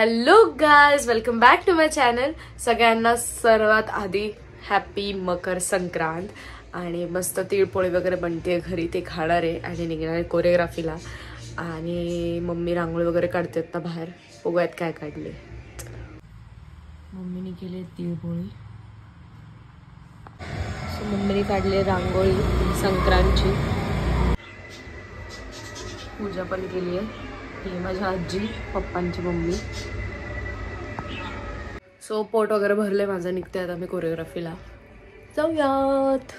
Hello guys, welcome back to my channel. सगळ्यांना सर्वात आधी हॅपी मकर संक्रांत. आणि मस्त तिळपोळी वगैरे बनते घरी, ते खाणार आहे आणि निघणार आहे कोरिओग्राफीला. आणि मम्मी रांगोळी वगैरे काढते आता बाहेर, बघूयात काय काढले. मम्मीने केली तिळपोळी, मम्मीने काढली रांगोळी संक्रांतची. पूजा पण केली आहे, ही माझी आजी, पप्पांची मम्मी. सो पोट वगैरे भरले माझं, निघते आता मी कोरिओग्राफीला. जाऊयात.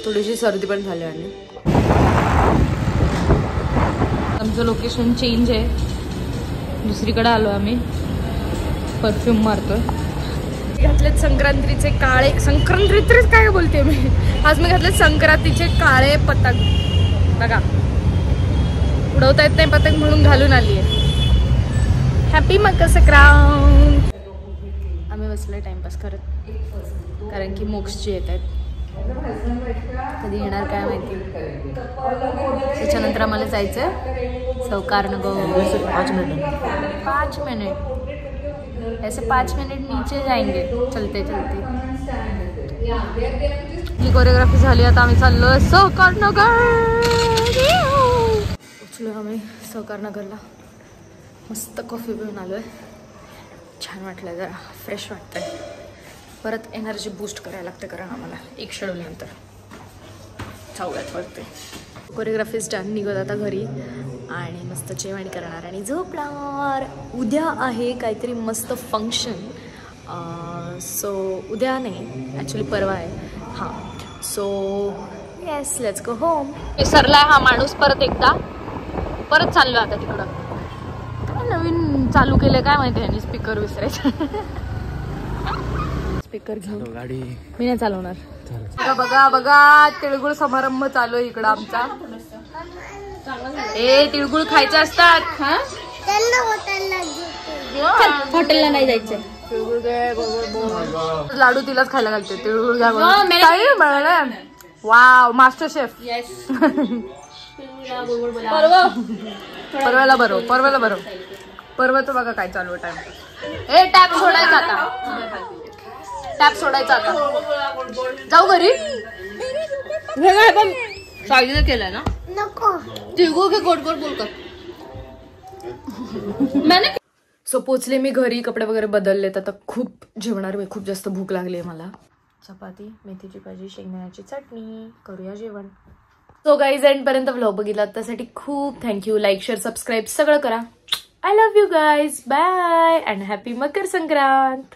थोडीशी सर्दी पण झाली. आणि आमचं लोकेशन चेंज आहे, दुसरीकडे आलो आम्ही. परफ्यूम मारतोय. घातलेत संक्रांतीचे काळे, संक्रांतीच काय बोलते मी, आज मी घातले संक्रांतीचे काळे पतंग. बघा, उडवता येत नाही पतंग म्हणून घालून आली आहे. हॅपी मकर संक्रांत. आम्ही बसलोय टाइमपास करत, कारण की मोक्षची येत आहेत. कधी येणार काय माहिती. त्याच्यानंतर आम्हाला जायचं सौकार नगर. 5 मिनट ऐसे 5 मिनट नीचे जाएंगे चलते चलते. ही कोरिओग्राफी झाली, आता आम्ही चाललोय सौकार नगर. उचलो आम्ही सौकार नगरला. मस्त कॉफी पिऊन आलोय, छान वाटलं, जरा फ्रेश वाटतंय. परत एनर्जी बूस्ट करायला लागते, कारण आम्हाला एक शेड्यूल नंतर चावल्यात वाटते. कोरिओग्राफी स्टॅन निघत आता घरी आणि मस्त जेवण करणार आणि झोपणार. उद्या आहे काहीतरी मस्त फंक्शन. सो उद्या नाही, ॲक्च्युली परवा आहे. हां, so yes, let's go home. विसरलाय हा माणूस परत एकदा. परत चाललो आता तिकडं. काय नवीन चालू केलं काय माहिती आहे. स्पीकर विसरायचं. स्पीकर घेऊन गाडी मी नाही चालवणार. बघा बघा बघा, तिळगुळ समारंभ चालू आहे इकडं आमचा. तिळगुळ खायचे असतात. हॉटेलला नाही जायचं. लाडू तिलाच खायला घालते. तिळगुळ घ्या. Wow, master chef. परवाला बरो, परवाला बरो. परवाचं बघा काय चालू आहे. टाइम टॅप सोडायचा आता. टॅप सोडायचा आता. जाऊ घरी. साईने केलंय ना. नको तिळगुळ घे, गोड गोड बोलतात. सो पोचले मी घरी, कपडे वगैरे बदललेत. आता खूप जेवणार मी, खूप जास्त भूक लागली आहे मला. चपाती, मेथीची भाजी, शेंगदाण्याची चटणी, करूया जेवण. सो गाईज, एंड पर्यंत व्लॉग बघितला त्यासाठी खूप थँक्यू. लाईक, शेअर, सबस्क्राईब सगळं करा. I love you guys. Bye and happy Makar Sankrant.